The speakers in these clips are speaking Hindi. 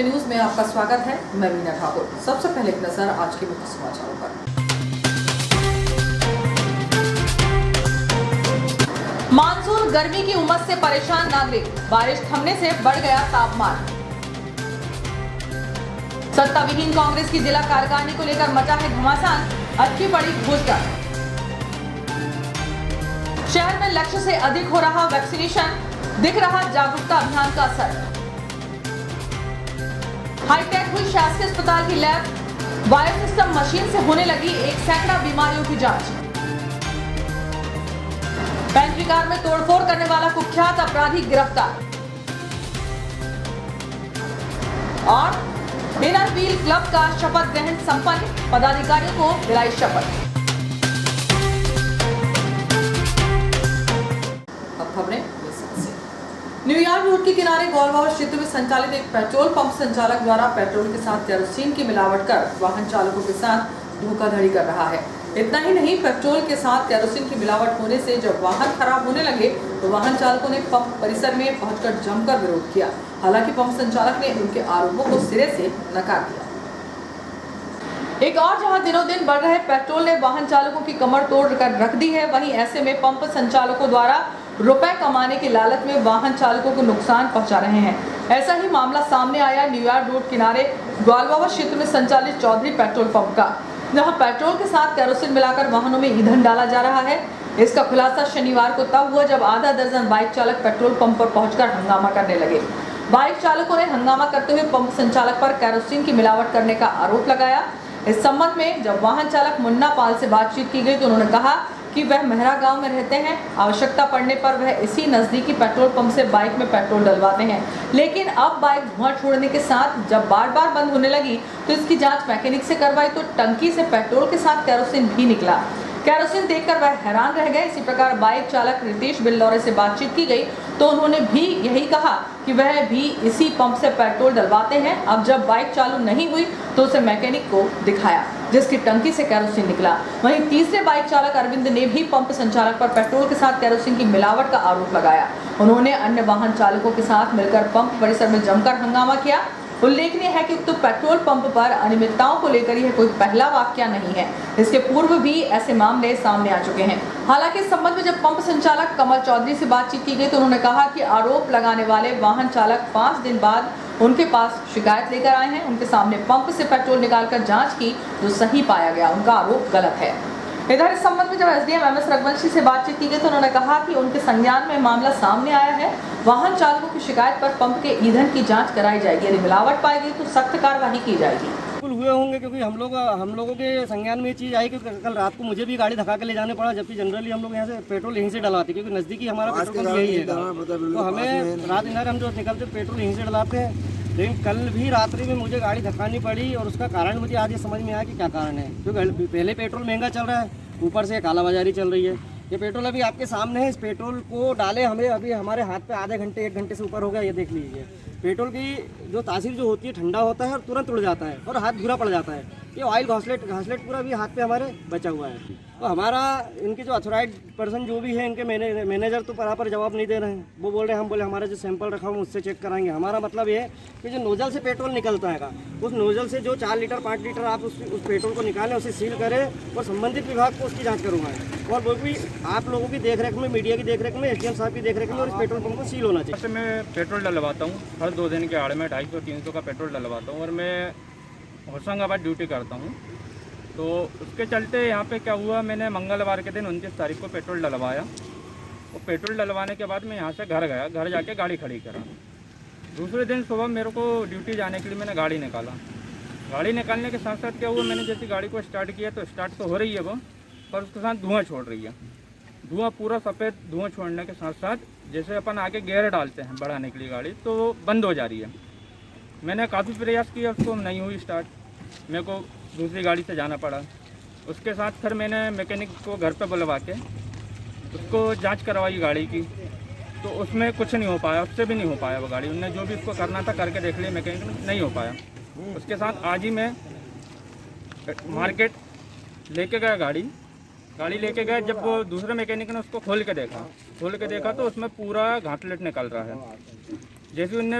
पे न्यूज में आपका स्वागत है। मैं मीना ठाकुर। सबसे पहले एक नजर आज के मुख्य समाचारों पर। मानसून गर्मी की उमस से परेशान नागरिक, बारिश थमने से बढ़ गया तापमान। सत्ता विहीन कांग्रेस की जिला कार्यकारिणी को लेकर मचा है घमासान, अटकी पड़ी घोषणा। शहर में लक्ष्य से अधिक हो रहा वैक्सीनेशन, दिख रहा जागरूकता अभियान का असर। हाईटेक हुई शासकीय अस्पताल की लैब, बायोसिस्टम मशीन से होने लगी 1 सैकड़ा बीमारियों की जांच। पेंट्री कार में तोड़फोड़ करने वाला कुख्यात अपराधी गिरफ्तार। और इनर व्हील क्लब का शपथ ग्रहण संपन्न, पदाधिकारियों को दिलाई शपथ। अब खबरें। न्यूयॉर्क रोड के किनारे गोलबाबा क्षेत्र में संचालित एक पेट्रोल पंप संचालक द्वारा पेट्रोल के साथ केरोसिन की मिलावट कर वाहन चालकों के साथ धोखाधड़ी कर रहा है। इतना ही नहीं, पेट्रोल के साथ केरोसिन की मिलावट होने से जब वाहन खराब होने लगे तो वाहन चालकों ने पंप परिसर में पहुंचकर जमकर विरोध किया। हालांकि पंप संचालक ने उनके आरोपों को सिरे से नकार दिया। एक और जहां दिनों दिन बढ़ रहे पेट्रोल ने वाहन चालकों की कमर तोड़ कर रख दी है, वहीं ऐसे में पंप संचालकों द्वारा रुपए कमाने की लालच में वाहन चालकों को नुकसान पहुंचा रहे हैं। ऐसा ही मामला सामने आया न्यूयॉर्क रोड किनारे गोलबाबा क्षेत्र में संचालित चौधरी पेट्रोल पंप का, जहां पेट्रोल के साथ केरोसिन मिलाकर वाहनों में ईंधन डाला जा रहा है। इसका खुलासा शनिवार को तब हुआ जब आधा दर्जन बाइक चालक पेट्रोल पंप पर पहुंचकर हंगामा करने लगे। बाइक चालकों ने हंगामा करते हुए पंप संचालक पर केरोसिन की मिलावट करने का आरोप लगाया। इस संबंध में जब वाहन चालक मुन्ना पाल से बातचीत की गई तो उन्होंने कहा कि वह मेहरा गांव में रहते हैं। आवश्यकता पड़ने पर वह इसी नजदीकी पेट्रोल पंप से बाइक में पेट्रोल डलवाते हैं, लेकिन अब बाइक धुआं छोड़ने के साथ जब बार बार बंद होने लगी तो इसकी जांच मैकेनिक से करवाई तो टंकी से पेट्रोल के साथ केरोसिन भी निकला। केरोसिन देखकर वह हैरान रह गए। इसी प्रकार बाइक चालक रितेश बिल्लौरे से बातचीत की गई तो उन्होंने भी यही कहा कि वह भी इसी पंप से पेट्रोल डलवाते हैं। अब जब बाइक चालू नहीं हुई तो उसे मैकेनिक को दिखाया, जिसकी टंकी से केरोसिन निकला। वहीं तीसरे बाइक चालक अरविंद ने भी पंप संचालक पर पेट्रोल के साथ केरोसिन की मिलावट का आरोप लगाया। उन्होंने अन्य वाहन चालकों के साथ मिलकर पंप परिसर में जमकर हंगामा किया। उल्लेखनीय है कि उक्त पेट्रोल पंप पर अनियमितताओं को लेकर यह कोई पहला वाकया नहीं है। इसके पूर्व भी ऐसे मामले सामने आ चुके हैं। हालांकि इस संबंध में जब पंप संचालक कमल चौधरी से बातचीत की गई तो उन्होंने कहा कि आरोप लगाने वाले वाहन चालक 5 दिन बाद उनके पास शिकायत लेकर आए हैं। उनके सामने पंप से पेट्रोल निकालकर जांच की जो सही पाया गया, उनका आरोप गलत है। इधर इस संबंध में जब एसडीएम एमएस रघुवंशी से बातचीत की गई तो उन्होंने कहा कि उनके संज्ञान में मामला सामने आया है। वाहन चालकों की शिकायत पर पंप के ईंधन की जांच कराई जाएगी। यदि मिलावट पाई गई तो सख्त कार्रवाई की जाएगी। बिल्कुल हुए होंगे, क्योंकि हम लोगों के संज्ञान में ये चीज़ आई कि कल रात को मुझे भी गाड़ी धक्का के ले जाने पड़ा, जबकि जनरली हम लोग यहाँ से पेट्रोल यहीं से डलाते, क्योंकि नज़दीकी हमारा पेट्रोल पंप यही है। तो हमें रात दिन हम जो निकलते पेट्रोल यहीं से डलाते हैं। लेकिन कल भी रात्रि में मुझे गाड़ी धक्कानी पड़ी और उसका कारण मुझे आज ये समझ में आया कि क्या कारण है। क्योंकि पहले पेट्रोल महंगा चल रहा है, ऊपर से कालाबाजारी चल रही है। ये पेट्रोल अभी आपके सामने है। इस पेट्रोल को डाले हमें अभी हमारे हाथ पे आधे घंटे 1 घंटे से ऊपर हो गया। ये देख लीजिए, पेट्रोल की जो तासीर जो होती है ठंडा होता है और तुरंत उड़ जाता है और हाथ भूरा पड़ जाता है। ये ऑयल घासलेट पूरा भी हाथ पे हमारे बचा हुआ है। तो हमारा इनके जो अथोराइज पर्सन जो भी है, इनके मैनेजर तो बराबर जवाब नहीं दे रहे हैं। वो बोल रहे हैं, हम बोले हमारा जो सैंपल रखा हुआ उससे चेक कराएंगे। हमारा मतलब ये है कि जो नोजल से पेट्रोल निकलता है, उस नोजल से जो 4 लीटर 5 लीटर आप उस पेट्रोल को निकालें, उसे सील करें और संबंधित विभाग को उसकी जाँच करवाएं। और वो भी आप लोगों की देखरेख में, मीडिया की देखरेख में, एसडीएम साहब की देखरेख में, और इस पेट्रोल पंप को सील होना चाहिए। मैं पेट्रोल डलवाता हूँ हर 2 दिन के आड़ में 250-300 का पेट्रोल डलवाता हूँ और मैं होशंगाबाद ड्यूटी करता हूँ। तो उसके चलते यहाँ पे क्या हुआ, मैंने मंगलवार के दिन 29 तारीख को पेट्रोल डलवाया। और पेट्रोल डलवाने के बाद मैं यहाँ से घर गया, घर जाके गाड़ी खड़ी करा। दूसरे दिन सुबह मेरे को ड्यूटी जाने के लिए मैंने गाड़ी निकाला। गाड़ी निकालने के साथ साथ क्या हुआ, मैंने जैसे गाड़ी को स्टार्ट किया तो स्टार्ट तो हो रही है वो, पर उसके साथ धुआं छोड़ रही है। धुआं पूरा सफ़ेद धुआं छोड़ने के साथ साथ जैसे अपन आगे गियर डालते हैं बढ़ाने के लिए गाड़ी, तो वो बंद हो जा रही है। मैंने काफ़ी प्रयास किया, उसको नहीं हुई स्टार्ट, मेरे को दूसरी गाड़ी से जाना पड़ा। उसके साथ फिर मैंने मैकेनिक को घर पे बुलवा के उसको जांच करवाई गाड़ी की, तो उसमें कुछ नहीं हो पाया, उससे भी नहीं हो पाया वो गाड़ी। उनने जो भी उसको करना था करके देख लिया, मैकेनिक में नहीं हो पाया। उसके साथ आज ही मैं मार्केट लेके गया गाड़ी लेके गया। जब वो दूसरे मैकेनिक ने उसको खोल के देखा तो उसमें पूरा घाटलेट निकल रहा है। जैसे उनने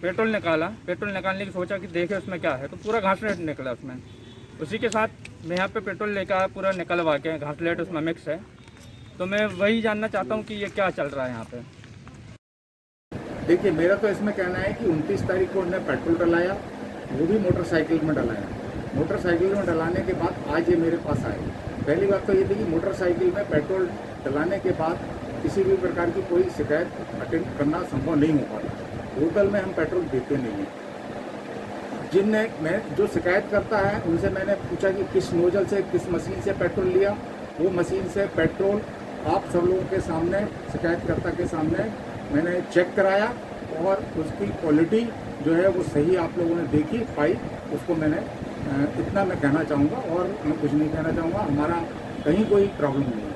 पेट्रोल निकाला, पेट्रोल निकालने की सोचा कि देखे उसमें क्या है, तो पूरा घासलेट निकला उसमें। उसी के साथ मैं यहाँ पे पेट्रोल लेकर आया, पूरा निकलवा के, घासलेट उसमें मिक्स है। तो मैं वही जानना चाहता हूँ कि ये क्या चल रहा है यहाँ पे। देखिए, मेरा तो इसमें कहना है कि 29 तारीख को उन्होंने पेट्रोल डलाया, वो भी मोटरसाइकिल में डलाया। मोटरसाइकिल में डलाने के बाद आज ये मेरे पास आए। पहली बात तो ये थी कि मोटरसाइकिल में पेट्रोल डलाने के बाद किसी भी प्रकार की कोई शिकायत अटेंड करना संभव नहीं हो पाता। होटल में हम पेट्रोल देते नहीं हैं। मैं जो शिकायत करता है उनसे मैंने पूछा कि किस नोजल से, किस मशीन से पेट्रोल लिया। वो मशीन से पेट्रोल आप सब लोगों के सामने, शिकायतकर्ता के सामने मैंने चेक कराया और उसकी क्वालिटी जो है वो सही आप लोगों ने देखी पाई। उसको मैंने इतना मैं कहना चाहूँगा और मैं कुछ नहीं कहना चाहूँगा। हमारा कहीं कोई प्रॉब्लम नहीं है।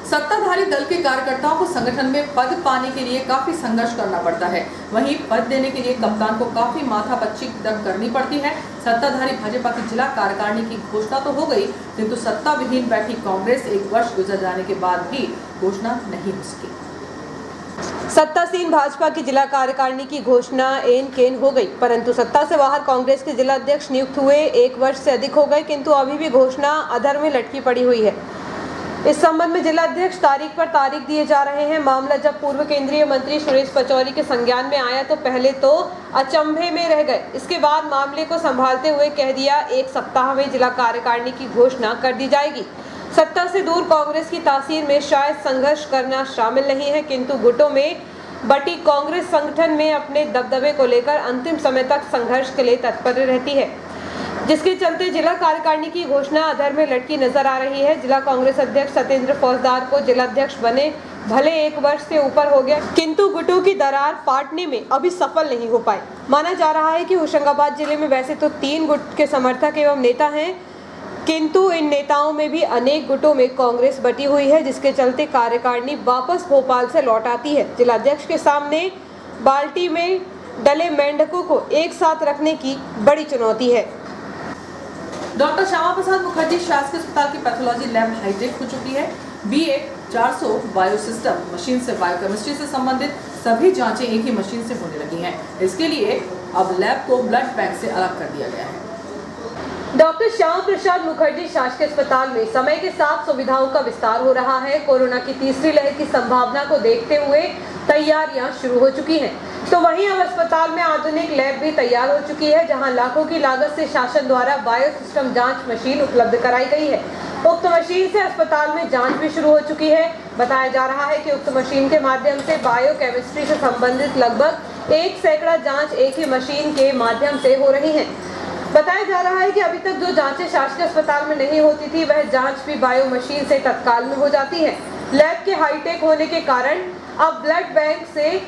सत्ताधारी दल के कार्यकर्ताओं को संगठन में पद पाने के लिए काफी संघर्ष करना पड़ता है। वहीं पद देने के लिए कप्तान को काफी माथापच्ची तक करनी पड़ती है। सत्ताधारी भाजपा की जिला कार्यकारिणी की घोषणा तो हो गई, किंतु सत्ता विहीन बैठी कांग्रेस 1 वर्ष गुजर जाने के बाद भी घोषणा नहीं हो सकी। सत्तासीन भाजपा की जिला कार्यकारिणी की घोषणा एन केन हो गई, परंतु सत्ता से बाहर कांग्रेस के जिला अध्यक्ष नियुक्त हुए 1 वर्ष से अधिक हो गए, किंतु अभी भी घोषणा अधर में लटकी पड़ी हुई है। इस संबंध में जिला अध्यक्ष तारीख पर तारीख दिए जा रहे हैं। मामला जब पूर्व केंद्रीय मंत्री सुरेश पचौरी के संज्ञान में आया तो पहले तो अचंभे में रह गए। इसके बाद मामले को संभालते हुए कह दिया 1 सप्ताह में जिला कार्यकारिणी की घोषणा कर दी जाएगी। सत्ता से दूर कांग्रेस की तासीर में शायद संघर्ष करना शामिल नहीं है, किंतु गुटों में बटी कांग्रेस संगठन में अपने दबदबे को लेकर अंतिम समय तक संघर्ष के लिए तत्पर रहती है, जिसके चलते जिला कार्यकारिणी की घोषणा अधर में लटकी नजर आ रही है। जिला कांग्रेस अध्यक्ष सत्येंद्र फौजदार को जिला अध्यक्ष बने भले 1 वर्ष से ऊपर हो गया, किंतु गुटों की दरार फाटने में अभी सफल नहीं हो पाए। माना जा रहा है कि होशंगाबाद जिले में वैसे तो 3 गुट के समर्थक एवं नेता हैं, किंतु इन नेताओं में भी अनेक गुटों में कांग्रेस बटी हुई है, जिसके चलते कार्यकारिणी वापस भोपाल से लौट आती है। जिला अध्यक्ष के सामने बाल्टी में डले मेंढकों को एक साथ रखने की बड़ी चुनौती है। डॉक्टर श्यामा प्रसाद मुखर्जी शासकीय अस्पताल की पैथोलॉजी लैब हाईटेक हो चुकी है। BA 400 बायो सिस्टम मशीन से बायोकेमिस्ट्री से संबंधित सभी जांचें एक ही मशीन से होने लगी हैं। इसके लिए अब लैब को ब्लड बैंक से अलग कर दिया गया है। डॉक्टर श्यामा प्रसाद मुखर्जी शासकीय अस्पताल में समय के साथ सुविधाओं का विस्तार हो रहा है। कोरोना की तीसरी लहर की संभावना को देखते हुए तैयारियां शुरू हो चुकी हैं, तो वहीं अब अस्पताल में आधुनिक लैब भी तैयार हो चुकी है, जहां लाखों की लागत से शासन द्वारा बायो सिस्टम जांच मशीन उपलब्ध कराई गई है। उक्त मशीन से अस्पताल में जांच भी शुरू हो चुकी है। बताया जा रहा है कि उक्त मशीन के माध्यम से बायो केमिस्ट्री से संबंधित लगभग 1 सैकड़ा जाँच एक ही मशीन के माध्यम से हो रही है। बताया जा रहा है कि अभी तक जो जांचें शासकीय अस्पताल में नहीं होती थी, वह जांच भी बायो मशीन से तत्काल में हो जाती है। लैब के हाईटेक होने के कारण अब ब्लड बैंक से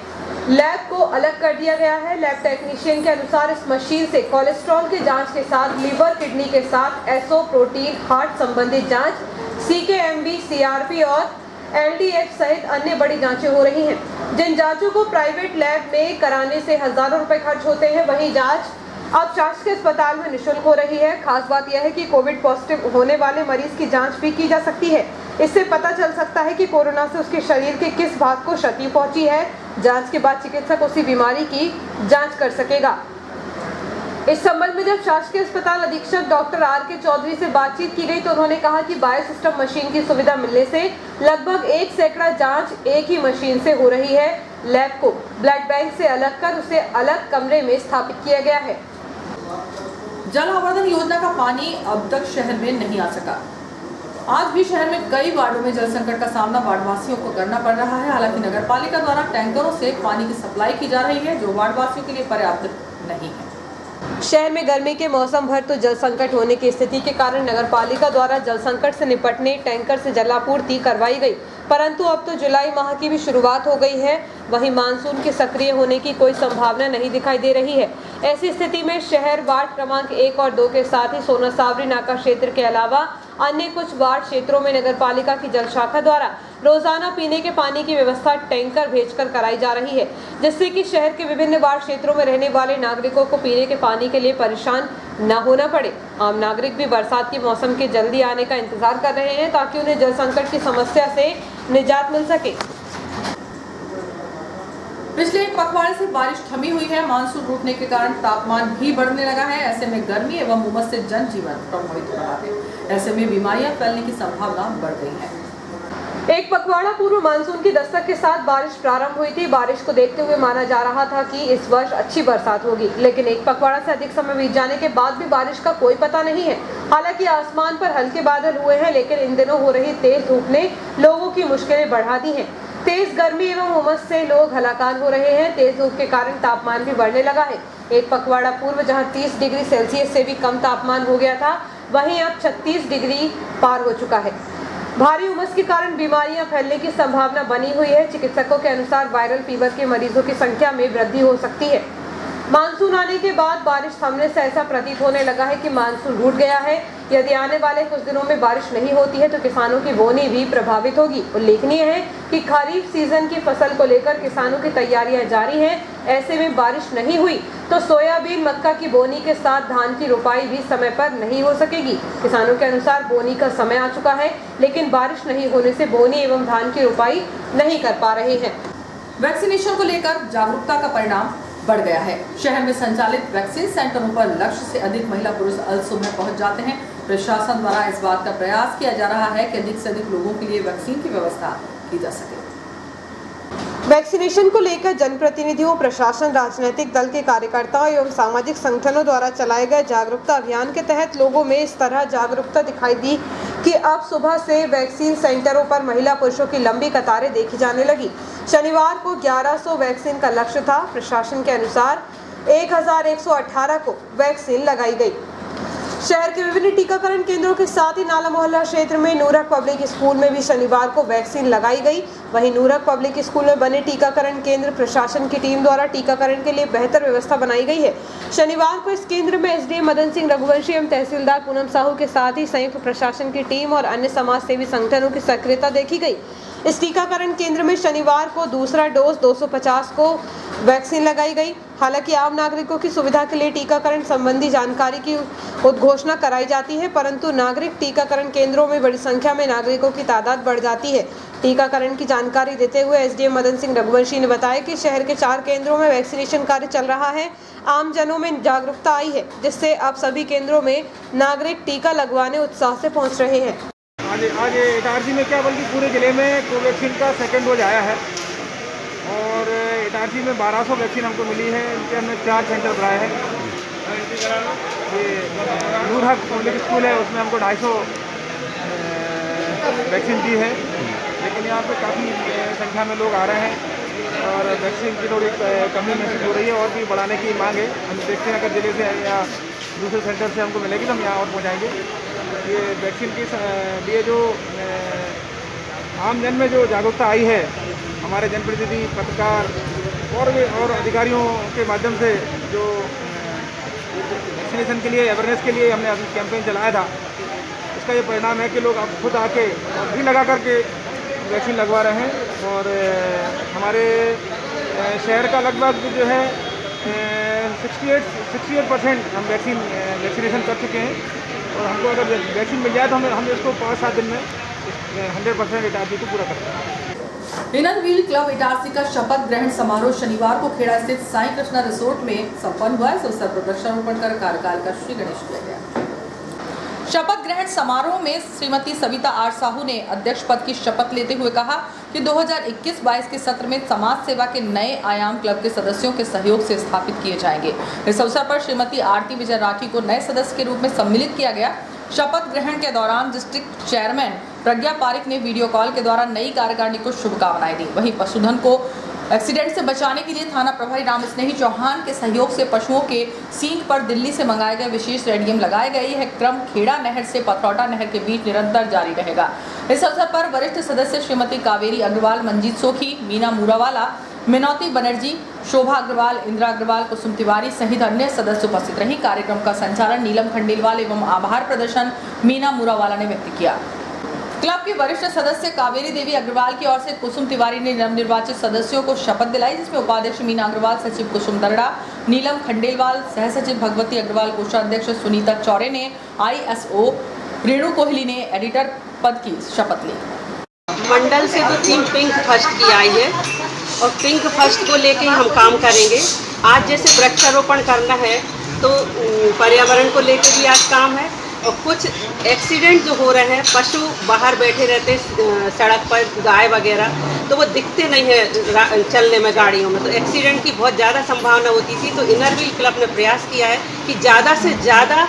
लैब को अलग कर दिया गया है। लैब टेक्नीशियन के अनुसार इस मशीन से कोलेस्ट्रॉल की जांच के साथ लिवर, किडनी के साथ एसओ, प्रोटीन, हार्ट संबंधित जांच, CKMB, CRP और LDH सहित अन्य बड़ी जांचें हो रही हैं। जिन जांचों को प्राइवेट लैब में कराने से हजारों रुपए खर्च होते हैं, वही जांच अब शासकीय अस्पताल में निःशुल्क हो रही है। खास बात यह है कि कोविड पॉजिटिव होने वाले मरीज की जांच भी की जा सकती है। इससे पता चल सकता है कि कोरोना से उसके शरीर के किस भाग को क्षति पहुंची है। जांच के बाद चिकित्सक उसी बीमारी की जांच कर सकेगा। इस संबंध में जब शासकीय अस्पताल अधीक्षक डॉक्टर RK चौधरी से बातचीत की गई तो उन्होंने कहा कि बायो सिस्टम मशीन की सुविधा मिलने से लगभग 1 सैकड़ा जांच एक ही मशीन से हो रही है। लैब को ब्लड बैंक से अलग कर उसे अलग कमरे में स्थापित किया गया है। जल आवर्धन योजना का पानी अब तक शहर में नहीं आ सका। आज भी शहर में कई वार्डों में जल संकट का सामना वार्डवासियों को करना पड़ रहा है। हालांकि नगर पालिका द्वारा टैंकरों से पानी की सप्लाई की जा रही है, जो वार्डवासियों के लिए पर्याप्त नहीं है। शहर में गर्मी के मौसम भर तो जल संकट होने की स्थिति के कारण नगर पालिका द्वारा जल संकट से निपटने टैंकर से जलापूर्ति करवाई गई, परंतु अब तो जुलाई माह की भी शुरुआत हो गई है। वहीं मानसून के सक्रिय होने की कोई संभावना नहीं दिखाई दे रही है। ऐसी स्थिति में शहर वार्ड क्रमांक 1 और 2 के साथ ही सोना सावरी नाका क्षेत्र के अलावा अन्य कुछ वार्ड क्षेत्रों में नगर पालिका की जल शाखा द्वारा रोजाना पीने के पानी की व्यवस्था टैंकर भेजकर कराई जा रही है, जिससे कि शहर के विभिन्न वार्ड क्षेत्रों में रहने वाले नागरिकों को पीने के पानी के लिए परेशान न होना पड़े। आम नागरिक भी बरसात के मौसम के जल्दी आने का इंतजार कर रहे हैं ताकि उन्हें जल संकट की समस्या से निजात मिल सके। पिछले एक पखवाड़े से बारिश थमी हुई है। मानसून रूठने के कारण तापमान भी बढ़ने लगा है। ऐसे में गर्मी एवं उमस से जनजीवन प्रभावित हो रहा है। ऐसे में बीमारियां फैलने की संभावना बढ़ गई है। एक पखवाड़ा पूर्व मानसून की दस्तक के साथ बारिश प्रारंभ हुई थी। बारिश को देखते हुए माना जा रहा था कि इस वर्ष अच्छी बरसात होगी, लेकिन एक पखवाड़ा से अधिक समय बीत जाने के बाद भी बारिश का कोई पता नहीं है। हालांकि आसमान पर हल्के बादल हुए हैं, लेकिन इन दिनों हो रही तेज धूप ने लोगों की मुश्किलें बढ़ा दी हैं। तेज गर्मी एवं उमस से लोग हलाकान हो रहे हैं। तेज धूप के कारण तापमान भी बढ़ने लगा है। एक पखवाड़ा पूर्व जहां 30 डिग्री सेल्सियस से भी कम तापमान हो गया था, वहीं अब 36 डिग्री पार हो चुका है। भारी उमस के कारण बीमारियां फैलने की संभावना बनी हुई है। चिकित्सकों के अनुसार वायरल फीवर के मरीजों की संख्या में वृद्धि हो सकती है। मानसून आने के बाद बारिश थमने से ऐसा प्रतीत होने लगा है कि मानसून रूठ गया है। यदि आने वाले कुछ दिनों में बारिश नहीं होती है तो किसानों की बोनी भी प्रभावित होगी। उल्लेखनीय है कि खरीफ सीजन की फसल को लेकर किसानों की तैयारियां जारी हैं। ऐसे में बारिश नहीं हुई तो सोयाबीन, मक्का की बोनी के साथ धान की रोपाई भी समय पर नहीं हो सकेगी। किसानों के अनुसार बोनी का समय आ चुका है, लेकिन बारिश नहीं होने से बोनी एवं धान की रोपाई नहीं कर पा रहे हैं। वैक्सीनेशन को लेकर जागरूकता का परिणाम बढ़ गया है। शहर में संचालित वैक्सीन सेंटरों पर लक्ष्य से अधिक महिला पुरुष अल सुबह पहुंच जाते हैं। प्रशासन द्वारा इस बात का प्रयास किया जा रहा है कि अधिक से अधिक लोगों के लिए वैक्सीन की व्यवस्था की जा सके। वैक्सीनेशन को लेकर जनप्रतिनिधियों, प्रशासन, राजनीतिक दल के कार्यकर्ताओं एवं सामाजिक संगठनों द्वारा चलाए गए जागरूकता अभियान के तहत लोगों में इस तरह जागरूकता दिखाई दी कि अब सुबह से वैक्सीन सेंटरों पर महिला पुरुषों की लंबी कतारें देखी जाने लगी। शनिवार को 1100 वैक्सीन का लक्ष्य था। प्रशासन के अनुसार 1118 को वैक्सीन लगाई गई। शहर के विभिन्न टीकाकरण केंद्रों के साथ ही नाला मोहल्ला क्षेत्र में नूरक पब्लिक स्कूल में भी शनिवार को वैक्सीन लगाई गई। वहीं नूरक पब्लिक स्कूल में बने टीकाकरण केंद्र प्रशासन की टीम द्वारा टीकाकरण के लिए बेहतर व्यवस्था बनाई गई है। शनिवार को इस केंद्र में एसडीएम मदन सिंह रघुवंशी एवं तहसीलदार पूनम साहू के साथ ही संयुक्त प्रशासन की टीम और अन्य समाज सेवी संगठनों की सक्रियता देखी गई। इस टीकाकरण केंद्र में शनिवार को दूसरा डोज 250 को वैक्सीन लगाई गई। हालांकि आम नागरिकों की सुविधा के लिए टीकाकरण संबंधी जानकारी की उद्घोषणा कराई जाती है, परंतु नागरिक टीकाकरण केंद्रों में बड़ी संख्या में नागरिकों की तादाद बढ़ जाती है। टीकाकरण की जानकारी देते हुए एसडीएम मदन सिंह रघुवंशी ने बताया कि शहर के 4 केंद्रों में वैक्सीनेशन कार्य चल रहा है। आम जनों में जागरूकता आई है, जिससे अब सभी केंद्रों में नागरिक टीका लगवाने उत्साह से पहुँच रहे हैं। आज इटारसी में क्या बल्कि पूरे ज़िले में कोवैक्सीन का सेकेंड डोज आया है और इटारसी में 1200 वैक्सीन हमको मिली है। इनके हमने 4 सेंटर बनाए हैं। ये नूरहक पब्लिक स्कूल है, उसमें हमको 250 वैक्सीन दी है, लेकिन यहाँ पे काफ़ी संख्या में लोग आ रहे हैं और वैक्सीन की थोड़ी कमी महसूस हो रही है और भी बढ़ाने की मांग है। हम देखते हैं अगर ज़िले से या दूसरे सेंटर से हमको मिलेगी तो हम यहाँ और पहुँचाएँगे। ये वैक्सीन के लिए जो आम जन में जो जागरूकता आई है, हमारे जनप्रतिनिधि, पत्रकार और अधिकारियों के माध्यम से जो वैक्सीनेशन के लिए अवेयरनेस के लिए हमने कैंपेन चलाया था, इसका ये परिणाम है कि लोग अब खुद आके और भी लगा करके वैक्सीन लगवा रहे हैं। और हमारे शहर का लगभग जो है 68% हम वैक्सीनेशन कर चुके हैं और हमको अगर वैक्सीन मिल जाए तो हम इसको 5-7 दिन में 100% इटारसी को पूरा करते हैं। इनर व्हील क्लब इटारसी का शपथ ग्रहण समारोह शनिवार को खेड़ा स्थित साईं कृष्णा रिसोर्ट में संपन्न हुआ। इस अवसर पर वृक्षारोपण कर कार्यकाल का श्री गणेश किया गया। शपथ ग्रहण समारोह में श्रीमती सविता आर साहू ने अध्यक्ष पद की शपथ लेते हुए कहा कि 2021-22 के सत्र में समाज सेवा के नए आयाम क्लब के सदस्यों के सहयोग से स्थापित किए जाएंगे। इस अवसर पर श्रीमती आरती विजय राठी को नए सदस्य के रूप में सम्मिलित किया गया। शपथ ग्रहण के दौरान डिस्ट्रिक्ट चेयरमैन प्रज्ञा पारिक ने वीडियो कॉल के द्वारा नई कार्यकारिणी को शुभकामनाएं दी। वहीं पशुधन को एक्सीडेंट से बचाने के लिए थाना प्रभारी राम स्नेही चौहान के सहयोग से पशुओं के सींग पर दिल्ली से मंगाए गए विशेष रेडियम लगाए गए। यह क्रम खेड़ा नहर से पथरौटा नहर के बीच निरंतर जारी रहेगा। इस अवसर पर वरिष्ठ सदस्य श्रीमती कावेरी अग्रवाल, मंजीत सोखी, मीना मूरावाला, मिनौती बनर्जी, शोभा अग्रवाल, इंदिरा अग्रवाल, कुसुम तिवारी सहित अन्य सदस्य उपस्थित रही। कार्यक्रम का संचालन नीलम खंडेलवाल एवं आभार प्रदर्शन मीना मूरावाला ने व्यक्त किया। क्लब की वरिष्ठ सदस्य कावेरी देवी अग्रवाल की ओर से कुसुम तिवारी ने नवनिर्वाचित सदस्यों को शपथ दिलाई, जिसमें उपाध्यक्ष मीना अग्रवाल, सचिव कुसुम दरड़ा, नीलम खंडेलवाल, सह सचिव भगवती अग्रवाल, कोषाध्यक्ष सुनीता चौरे ने, ISO रेणु कोहली ने एडिटर पद की शपथ ली। मंडल से तो टीम पिंक फर्स्ट की आई है और पिंक फर्स्ट को लेके हम काम करेंगे। आज जैसे वृक्षारोपण करना है तो पर्यावरण को लेकर भी आज काम है। और कुछ एक्सीडेंट जो हो रहे हैं, पशु बाहर बैठे रहते सड़क पर, गाय वगैरह, तो वो दिखते नहीं है चलने में गाड़ियों में, तो एक्सीडेंट की बहुत ज़्यादा संभावना होती थी। तो इनर व्हील क्लब ने प्रयास किया है कि ज़्यादा से ज़्यादा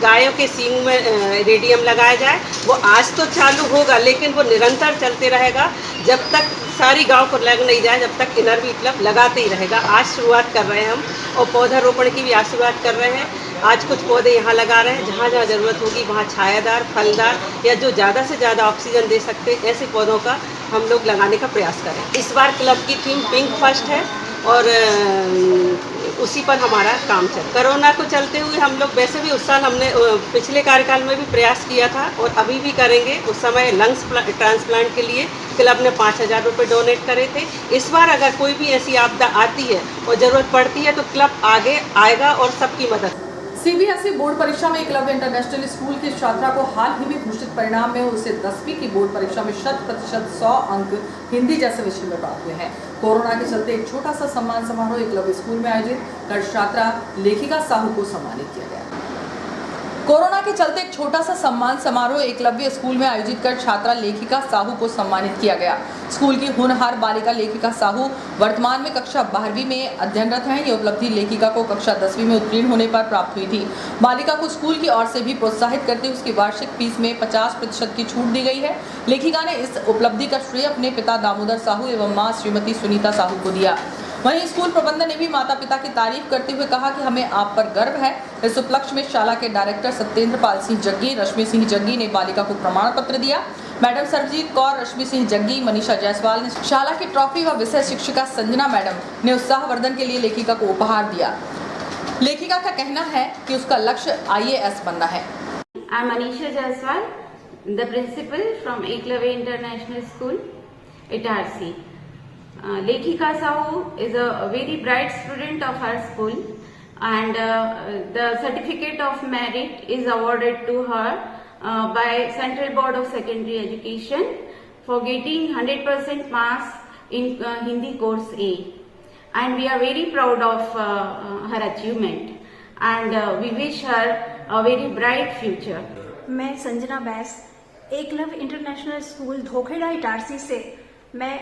गायों के सींग में रेडियम लगाया जाए। वो आज तो चालू होगा लेकिन वो निरंतर चलते रहेगा जब तक सारी गांव को लग नहीं जाए, जब तक इनर व्हील क्लब लगाते ही रहेगा। आज शुरुआत कर रहे हैं हम, और पौधारोपण की भी आज शुरुआत कर रहे हैं। आज कुछ पौधे यहाँ लगा रहे हैं, जहाँ जहाँ ज़रूरत होगी वहाँ छायादार, फलदार या जो ज़्यादा से ज़्यादा ऑक्सीजन दे सकते ऐसे पौधों का हम लोग लगाने का प्रयास करें। इस बार क्लब की थीम पिंक फर्स्ट है और उसी पर हमारा काम चल। कोरोना को चलते हुए हम लोग वैसे भी उस साल हमने पिछले कार्यकाल में भी प्रयास किया था और अभी भी करेंगे। उस समय लंग्स ट्रांसप्लांट के लिए क्लब ने 5,000 रुपये डोनेट करे थे। इस बार अगर कोई भी ऐसी आपदा आती है और ज़रूरत पड़ती है तो क्लब आगे आएगा और सबकी मदद। सीबीएसई बोर्ड परीक्षा में एकलव्य इंटरनेशनल स्कूल की छात्रा को हाल ही में घोषित परिणाम में उसे 10वीं की बोर्ड परीक्षा में 100% 100 अंक हिंदी जैसे विषय में प्राप्त हुए हैं। कोरोना के चलते एक छोटा सा सम्मान समारोह एकलव्य स्कूल में आयोजित कर छात्रा लेखिका साहू को सम्मानित किया गया। कोरोना के चलते एक छोटा सा सम्मान समारोह एकलव्य स्कूल में आयोजित कर छात्रा लेखिका साहू को सम्मानित किया गया। स्कूल की होनहार बालिका लेखिका साहू वर्तमान में कक्षा 12वीं में अध्ययनरत हैं। ये उपलब्धि लेखिका को कक्षा 10वीं में उत्तीर्ण होने पर प्राप्त हुई थी। बालिका को स्कूल की ओर से भी प्रोत्साहित करते हुए उसकी वार्षिक फीस में 50% की छूट दी गई है। लेखिका ने इस उपलब्धि का श्रेय अपने पिता दामोदर साहू एवं मां श्रीमती सुनीता साहू को दिया। वहीं स्कूल प्रबंधन ने भी माता पिता की तारीफ करते हुए कहा कि हमें आप पर गर्व है। इस उपलक्ष्य में शाला के डायरेक्टर सत्येंद्र पाल सिंह जग्गी, रश्मि सिंह जग्गी ने बालिका को प्रमाण पत्र दिया। मैडम सरबजीत कौर, रश्मि सिंह जग्गी, मनीषा जायसवाल ने शाला की ट्रॉफी व विषय शिक्षिका संजना मैडम ने उत्साहवर्धन के लिए लेखिका को उपहार दिया। लेखिका का कहना है कि उसका लक्ष्य IAS बनना है। I am Manisha Jaiswal, the principal from Eklavya International School, Itarsi. Lekhika Sahu is a very bright student of our school, and the certificate of merit is awarded to her by Central Board of Secondary Education for getting 100% marks in Hindi course A, and we are very proud of her achievement, and we wish her a very bright future. मैं संजना बैस, एकलव्य इंटरनेशनल स्कूल धोखेड़ा इटारसी से मैं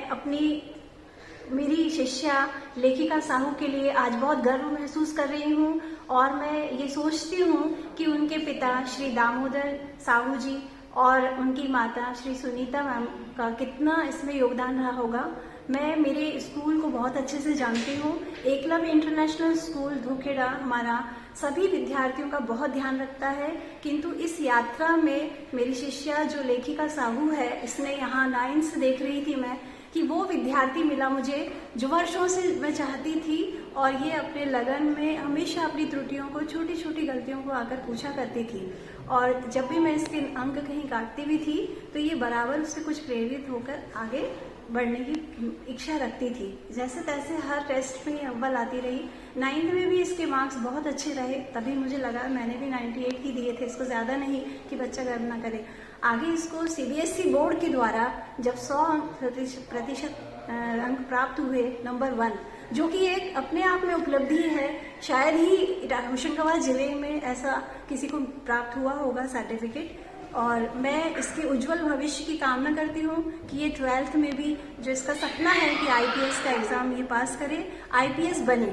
मेरी शिष्या लेखिका साहू के लिए आज बहुत गर्व महसूस कर रही हूँ, और मैं ये सोचती हूँ कि उनके पिता श्री दामोदर साहू जी और उनकी माता श्री सुनीता मैम का कितना इसमें योगदान रहा होगा। मैं मेरे स्कूल को बहुत अच्छे से जानती हूँ। एकलव्य इंटरनेशनल स्कूल धोखेड़ा हमारा सभी विद्यार्थियों का बहुत ध्यान रखता है, किंतु इस यात्रा में मेरी शिष्या जो लेखिका साहू है, इसने यहाँ 9 से देख रही थी मैं कि वो विद्यार्थी मिला मुझे जो वर्षों से मैं चाहती थी, और ये अपने लगन में हमेशा अपनी त्रुटियों को, छोटी छोटी गलतियों को आकर पूछा करती थी, और जब भी मैं इसके अंक कहीं काटती भी थी तो ये बराबर उससे कुछ प्रेरित होकर आगे बढ़ने की इच्छा रखती थी। जैसे तैसे हर टेस्ट में अव्वल आती रही। 9th में भी इसके मार्क्स बहुत अच्छे रहे, तभी मुझे लगा, मैंने भी 98 ही दिए थे, इसको ज़्यादा नहीं कि बच्चा गर्व ना करे। आगे इसको CBSE बोर्ड के द्वारा जब 100% अंक प्राप्त हुए, नंबर 1, जो कि एक अपने आप में उपलब्धि है। शायद ही होशंगाबाद जिले में ऐसा किसी को प्राप्त हुआ होगा सर्टिफिकेट, और मैं इसके उज्जवल भविष्य की कामना करती हूँ कि ये 12th में भी जो इसका सपना है कि IPS का एग्ज़ाम ये पास करे, IPS बने,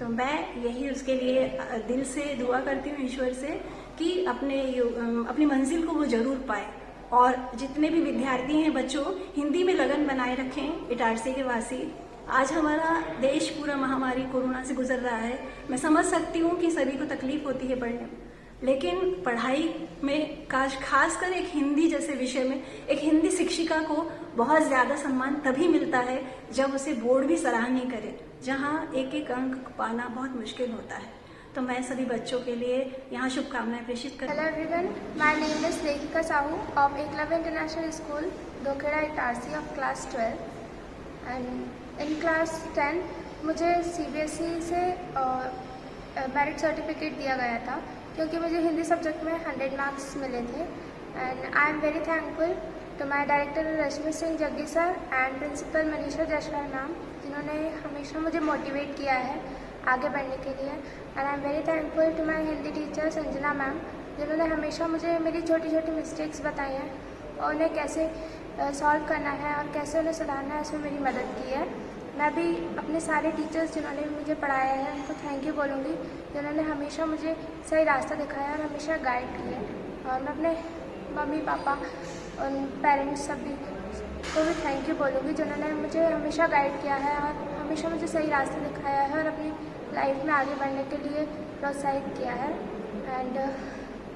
तो मैं यही उसके लिए दिल से दुआ करती हूँ ईश्वर से कि अपनी मंजिल को वो ज़रूर पाए। और जितने भी विद्यार्थी हैं बच्चों, हिंदी में लगन बनाए रखें। इटारसी के वासी, आज हमारा देश पूरा महामारी कोरोना से गुजर रहा है। मैं समझ सकती हूँ कि सभी को तकलीफ होती है पढ़ने में, लेकिन पढ़ाई में खासकर एक हिंदी जैसे विषय में एक हिंदी शिक्षिका को बहुत ज़्यादा सम्मान तभी मिलता है जब उसे बोर्ड भी सराहनीय करे, जहाँ एक एक अंक पाना बहुत मुश्किल होता है। तो मैं सभी बच्चों के लिए यहाँ शुभकामनाएं प्रेषित करती हूँ। Hello everyone, my name is Lekhika Sahu of Eklavya International School, Dhokheda, Itarsi of class 12, and in class 10 मुझे CBSE से मेरिट सर्टिफिकेट दिया गया था, क्योंकि मुझे हिंदी सब्जेक्ट में 100 मार्क्स मिले थे। and I am very thankful to my director Rashmi Singh Jaggi sir and principal Manisha Jaiswal ma'am, जिन्होंने हमेशा मुझे मोटिवेट किया है आगे बढ़ने के लिए। and I am very thankful to my Hindi teacher Sanjana ma'am, जिन्होंने हमेशा मुझे मेरी छोटी छोटी मिस्टेक्स बताई हैं और उन्हें कैसे सॉल्व करना है और कैसे उन्हें सुधारना है, उसमें मेरी मदद की है। मैं भी अपने सारे टीचर्स जिन्होंने मुझे पढ़ाया है उनको थैंक यू बोलूँगी, जिन्होंने हमेशा मुझे सही रास्ता दिखाया और हमेशा गाइड किया। और मैं अपने मम्मी पापा और पेरेंट्स सभी को भी थैंक यू बोलूँगी, जिन्होंने मुझे हमेशा गाइड किया है और हमेशा मुझे सही रास्ता दिखाया है और अपनी लाइफ में आगे बढ़ने के लिए प्रोत्साहित किया है। एंड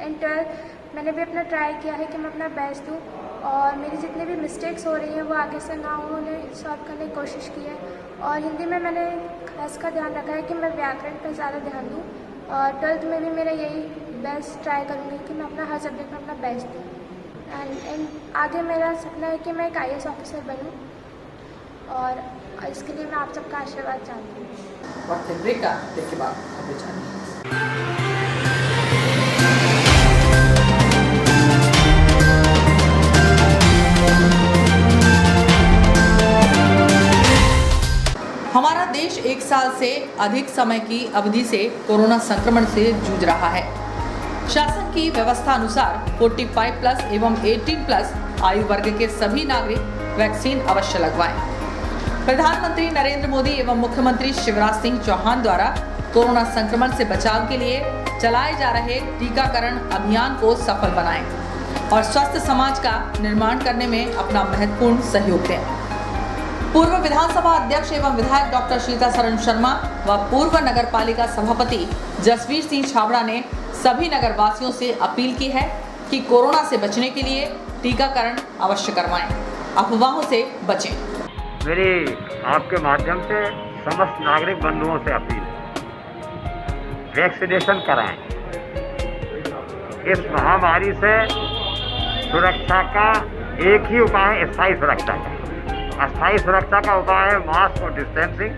इन 12 मैंने भी अपना ट्राई किया है कि मैं अपना बेस्ट दूँ और मेरी जितनी भी मिस्टेक्स हो रही हैं वो आगे से ना हो, उन्हें सॉल्व करने की कोशिश की है। और हिंदी में मैंने खास का ध्यान रखा है कि मैं व्याकरण पर ज़्यादा ध्यान दूँ और 12th में भी मेरा यही बेस्ट ट्राई करूँगी कि मैं अपना हर सब्जेक्ट में अपना बेस्ट दूँ। एंड आगे मेरा सपना है कि मैं एक IAS ऑफिसर बनूँ और इसके लिए मैं आप सबका आशीर्वाद चाहती हूँ। वक्त है ब्रेक का, ब्रेक के बाद खबरें जानिए। हमारा देश 1 साल से अधिक समय की अवधि से कोरोना संक्रमण से जूझ रहा है। शासन की व्यवस्था अनुसार 45+ एवं 18+ आयु वर्ग के सभी नागरिक वैक्सीन अवश्य लगवाएं। प्रधानमंत्री नरेंद्र मोदी एवं मुख्यमंत्री शिवराज सिंह चौहान द्वारा कोरोना संक्रमण से बचाव के लिए चलाए जा रहे टीकाकरण अभियान को सफल बनाएं और स्वस्थ समाज का निर्माण करने में अपना महत्वपूर्ण सहयोग दें। पूर्व विधानसभा अध्यक्ष एवं विधायक डॉक्टर सीतासरण शर्मा व पूर्व नगर पालिका सभापति जसवीर सिंह छाबड़ा ने सभी नगर वासियों से अपील की है कि कोरोना से बचने के लिए टीकाकरण अवश्य करवाएं, अफवाहों से बचें। मेरी आपके माध्यम से समस्त नागरिक बंधुओं से अपील है, वैक्सीनेशन कराएं। इस महामारी से सुरक्षा का एक ही उपाय है, स्थायी सुरक्षा का। अस्थायी सुरक्षा का उपाय है मास्क और डिस्टेंसिंग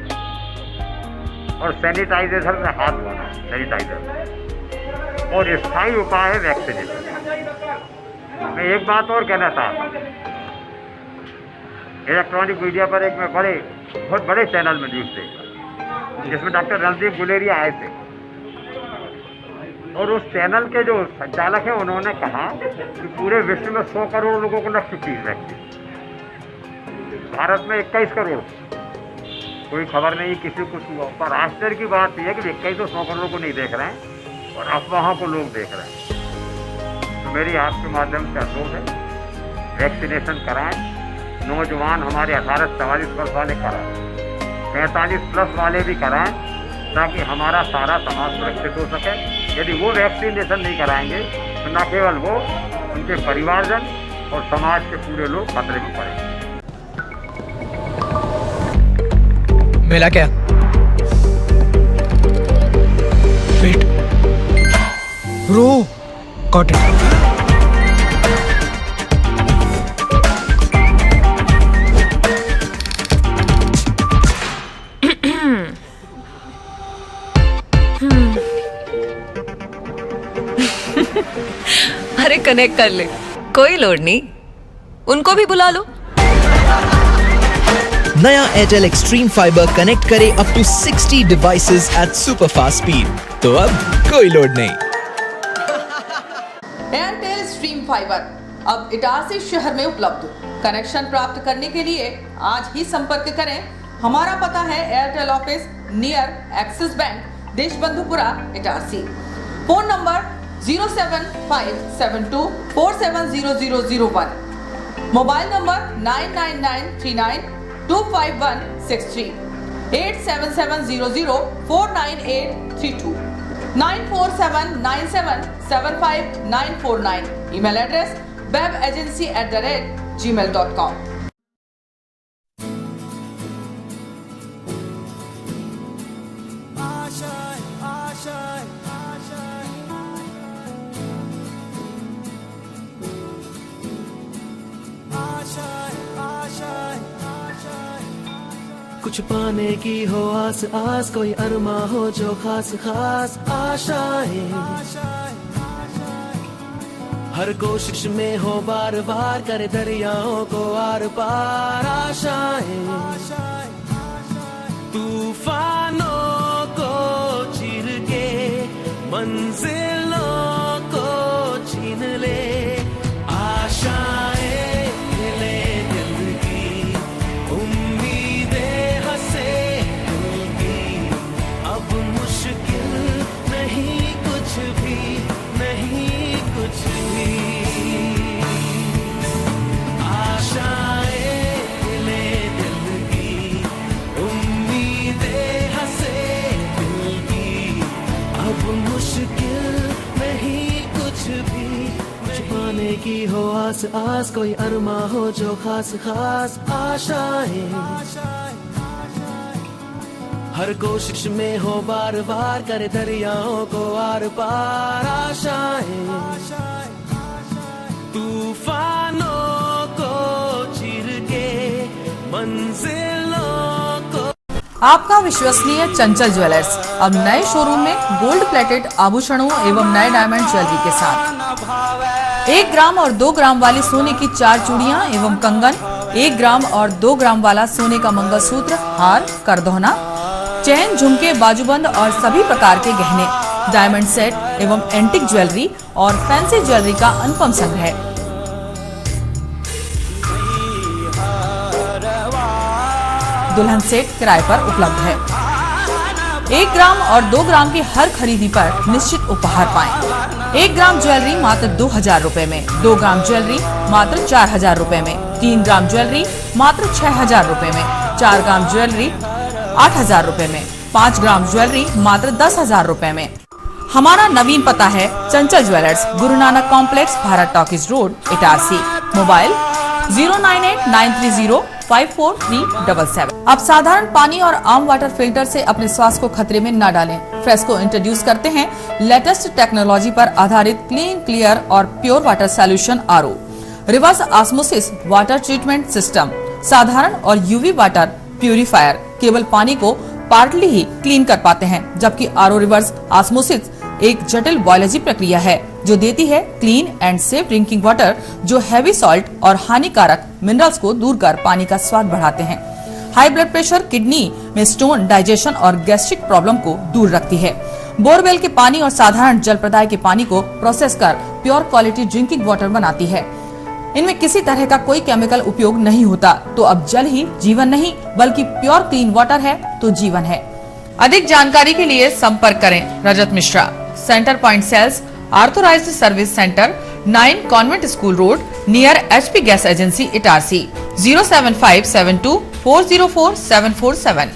और सैनिटाइजेशन से हाथ धोना, सैनिटाइजर। और स्थायी उपाय है वैक्सीनेशन। मैं एक बात और कहना चाहता हूँ, इलेक्ट्रॉनिक मीडिया पर एक मैं बहुत बड़े चैनल में न्यूज़ देखा जिसमें डॉक्टर रणदीप गुलेरिया आए थे और उस चैनल के जो संचालक हैं उन्होंने कहा कि पूरे विश्व में 100 करोड़ लोगों को लग चुकी है वैक्सीन, भारत में 21 करोड़। कोई खबर नहीं किसी को हुआ, पर आश्चर्य की बात यह है कि 21 तो 100 करोड़ को नहीं देख रहे हैं और अफवाहों को लोग देख रहे हैं। तो मेरी आपके माध्यम से अनुरोध है, वैक्सीनेशन कराएं। नौजवान हमारे 18 से 44 वर्ष वाले कराएं, 45+ वाले भी कराएं, ताकि हमारा सारा समाज सुरक्षित हो सके। यदि वो वैक्सीनेशन नहीं कराएंगे तो न केवल वो, उनके परिवारजन और समाज के पूरे लोग खतरे में पड़ेंगे। मिला क्या? Wait, row, got it. अरे कनेक्ट कर ले, कोई लोड नहीं, उनको भी बुला लो। नया एयरटेल एक्सट्रीम फाइबर कनेक्ट करे up to 60 devices at super fast speed, तो अब कोई लोड नहीं। एयरटेल स्ट्रीम फाइबर अब इटारसी शहर में उपलब्ध। कनेक्शन प्राप्त करने के लिए आज ही संपर्क करें। हमारा पता है Airtel office near Axis bank, Deshbandhupura, Itarsi. Phone number 07572470001, mobile number 9993925163, 8770049832, 9479775949, email address webagency@gmail.com। कुछ पाने की हो आस आस, कोई अरमा हो जो खास खास आशाएं, हर कोशिश में हो बार बार करे दरियाओं को आर पार आशाएं, तूफानों को चीर के मंजिलों को छीन ले, आशाएं ले दिल की, उम्मीदें हंसे दिल की, अब मुश्किल नहीं कुछ भी, नहीं कुछ भी, आशाएं ले दिल की, उम्मीदें हंसे दिल की, अब मुश्किल नहीं कुछ भी, कुछ पाने की हो आस आस, कोई अरमा हो जो खास खास, आशाएं हर कोशिश में हो बार बार करे दरियाओं को आर पार आशाएं, तूफानों को चीर के मंजिलों को। आपका विश्वसनीय चंचल ज्वेलर्स अब नए शोरूम में गोल्ड प्लेटेड आभूषणों एवं नए डायमंड ज्वेलरी के साथ 1 ग्राम और 2 ग्राम वाली सोने की 4 चूड़ियां एवं कंगन, 1 ग्राम और 2 ग्राम वाला सोने का मंगलसूत्र, हार, करदौना, चैन, झुमके, बाजूबंद और सभी प्रकार के गहने, डायमंड सेट एवं एंटिक ज्वेलरी और फैंसी ज्वेलरी का अनुपम संग्रह। दुल्हन सेट किराए पर उपलब्ध है। 1 ग्राम और 2 ग्राम की हर खरीदी पर निश्चित उपहार पाएं। 1 ग्राम ज्वेलरी मात्र 2000 रुपए में, 2 ग्राम ज्वेलरी मात्र 4000 रुपए में, 3 ग्राम ज्वेलरी मात्र 6000 रुपए में, 4 ग्राम ज्वेलरी 8000 रुपए में, 5 ग्राम ज्वेलरी मात्र 10,000 रुपए में। हमारा नवीन पता है चंचल jewellers, Guru Nanak complex, Bharat talkies road, Itarsi. Mobile 09893054377। अब साधारण पानी और आम वाटर फिल्टर से अपने स्वास्थ्य को खतरे में न डालें। फ्रेस्को इंट्रोड्यूस करते हैं लेटेस्ट टेक्नोलॉजी पर आधारित क्लीन, क्लियर और pure water solution RO, reverse osmosis water treatment system, साधारण और यूवी वाटर प्यूरिफायर केवल पानी को पार्टली ही क्लीन कर पाते हैं, जबकि आरओ रिवर्स ऑस्मोसिस एक जटिल बायोलॉजी प्रक्रिया है जो देती है clean and safe drinking water, जो हैवी सॉल्ट और हानिकारक मिनरल्स को दूर कर पानी का स्वाद बढ़ाते हैं। हाई ब्लड प्रेशर, किडनी में स्टोन, डाइजेशन और गैस्ट्रिक प्रॉब्लम को दूर रखती है। बोरवेल के पानी और साधारण जल प्रदाय के पानी को प्रोसेस कर प्योर क्वालिटी ड्रिंकिंग वाटर बनाती है। इनमें किसी तरह का कोई केमिकल उपयोग नहीं होता, तो अब जल ही जीवन नहीं बल्कि प्योर क्लीन वाटर है तो जीवन है। अधिक जानकारी के लिए संपर्क करें Rajat Mishra, centre point sales, authorised service centre, 9 convent school road, near HP gas agency, Itarsi. 07572404747।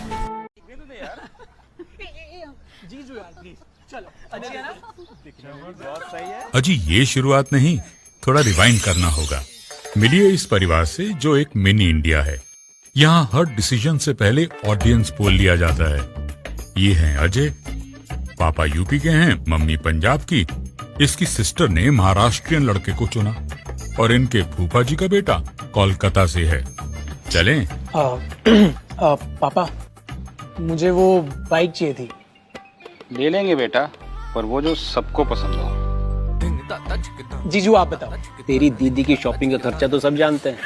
अजी ये शुरुआत नहीं, थोड़ा रिवाइंड करना होगा। मिलिए इस परिवार से जो एक मिनी इंडिया है। यहाँ हर डिसीजन से पहले ऑडियंस पोल लिया जाता है। ये हैं अजय, पापा यूपी के हैं, मम्मी पंजाब की। इसकी सिस्टर ने महाराष्ट्रियन लड़के को चुना और इनके फूफा जी का बेटा कोलकाता से है। चलें? पापा मुझे वो बाइक चाहिए थी। ले लेंगे बेटा, पर वो जो सबको पसंद हो। जीजू आप बताओ। तेरी दीदी की शॉपिंग का खर्चा तो सब जानते हैं,